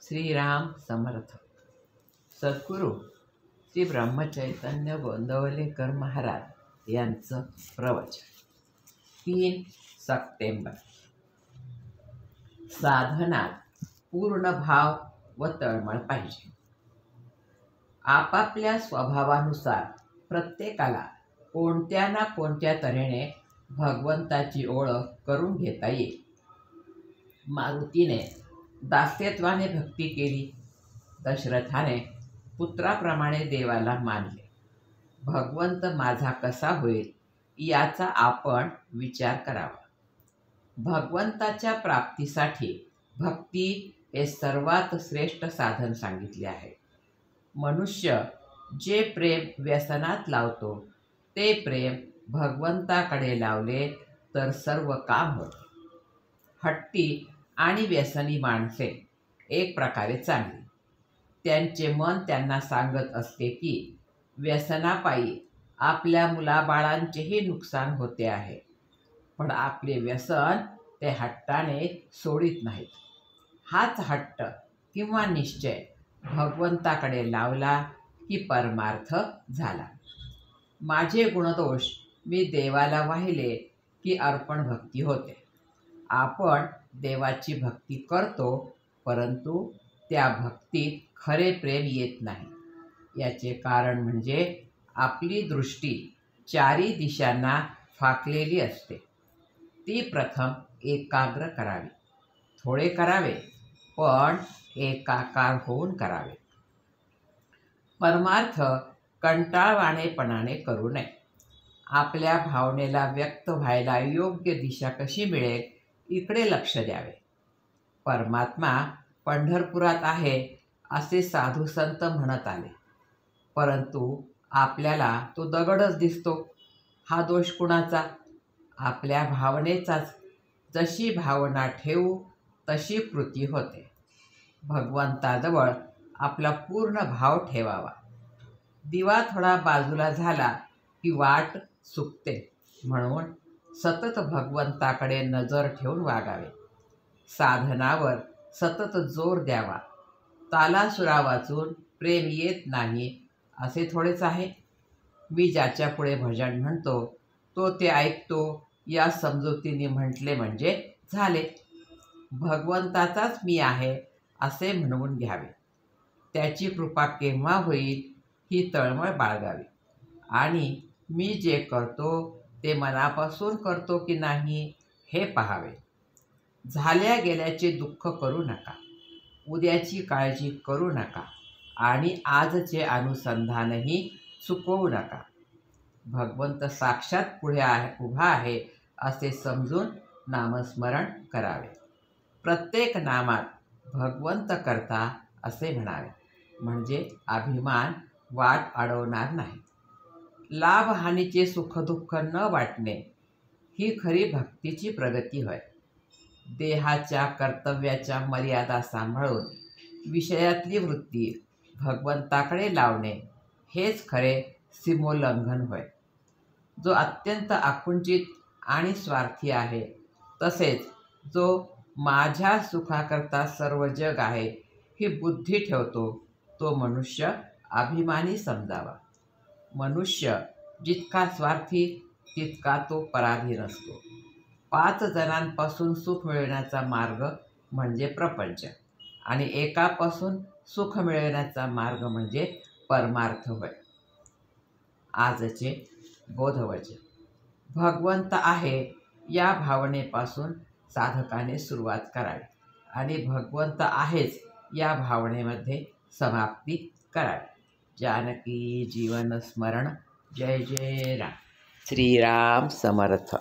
श्रीराम समर्थ. सद्गुरू श्री ब्रह्मचैतन्य गोंदवलेकर महाराज यांचं प्रवचन. 3 सप्टेंबर. साधनात पूर्ण भाव व तळमळ पाहिजे. आपापल्या स्वभावानुसार प्रत्येकाला कोणत्या ना कोणत्या तऱ्हेने भगवंताची ओळख करून घेता येईल. मारुतीने दास्यत्वाने भक्ती केली. दशरथाने पुत्राप्रमाणे देवाला मानले. भगवंत माझा कसा होईल याचा आपण विचार करावा. भगवंताच्या प्राप्तीसाठी भक्ती हे सर्वात श्रेष्ठ साधन सांगितले आहे. मनुष्य जे प्रेम व्यसनात लावतो ते प्रेम भगवंताकडे लावले तर सर्व काम होते. हट्टी आणि व्यसनी माणसे एक प्रकारे चांगली. त्यांचे मन त्यांना सांगत असते की व्यसनापायी आपल्या मुलाबाळांचेही नुकसान होते आहे, पण आपले व्यसन ते हट्टाने सोडित नाहीत. हाच हट्ट किंवा निश्चय भगवंताकडे लावला की परमार्थ झाला. माझे गुणदोष मी देवाला वाहिले की अर्पण भक्ती होते. आपण देवाची भक्ती करतो, परंतु त्या भक्तीत खरे प्रेम येत नाही. याचे कारण म्हणजे आपली दृष्टी चारी दिशांना फाकलेली असते. ती प्रथम एकाग्र करावी. थोडे करावे, पण एकाकार होऊन करावे. परमार्थ कंटाळवाणेपणाने करू नये. आपल्या भावनेला व्यक्त व्हायला योग्य दिशा कशी मिळेल इकडे लक्ष द्यावे. परमात्मा पंढरपुरात आहे असे साधू संत म्हणत आले, परंतु आपल्याला तो दगडच दिसतो. हा दोष कुणाचा? आपल्या भावनेचाच. जशी भावना ठेवू तशी कृती होते. भगवंताजवळ आपला पूर्ण भाव ठेवावा. दिवा थोडा बाजूला झाला की वाट सुकते, म्हणून सतत भगवंताकडे नजर ठेवून वागावे. साधनावर सतत जोर द्यावा. तालासुरा वाचून प्रेम येत नाही असे थोडेच आहे. मी ज्याच्या पुढे भजन म्हणतो तो ते ऐकतो या समजुतीने म्हटले म्हणजे झाले. भगवंताचाच मी आहे असे म्हणवून घ्यावे. त्याची कृपा केव्हा होईल ही तळमळ बाळगावी. आणि मी जे करतो ते मनापासून करतो की नाही हे पाहावे. झाल्या गेल्याचे दुःख करू नका. उद्याची काळजी करू नका आणि आजचे अनुसंधानही चुकवू नका. भगवंत साक्षात पुढे उभा आहे असे समजून नामस्मरण करावे. प्रत्येक नामात भगवंत करता असे म्हणावे, म्हणजे अभिमान वाट अडवणार नाही. लाभहानीचे सुखदुःख न वाटणे ही खरी भक्तीची प्रगती होय. देहाच्या कर्तव्याच्या मर्यादा सांभाळून विषयातली वृत्ती भगवंताकडे लावणे हेच खरे सीमोल्लंघन होय. जो अत्यंत आकुंचित आणि स्वार्थी आहे, तसेच जो माझ्या सुखाकरता सर्व जग आहे ही बुद्धी ठेवतो, तो मनुष्य अभिमानी समजावा. मनुष्य जितका स्वार्थी तितका तो पराधीन असतो. 5 जणांपासून सुख मिळवण्याचा मार्ग म्हणजे प्रपंच आणि एकापासून सुख मिळवण्याचा मार्ग म्हणजे परमार्थ होय. आजचे बोधवचन. भगवंत आहे या भावनेपासून साधकाने सुरुवात करावी आणि भगवंत आहेच या भावनेमध्ये समाप्ती करावी. जानकी जीवन स्मरण. जय जय राम. श्रीराम समर्थ.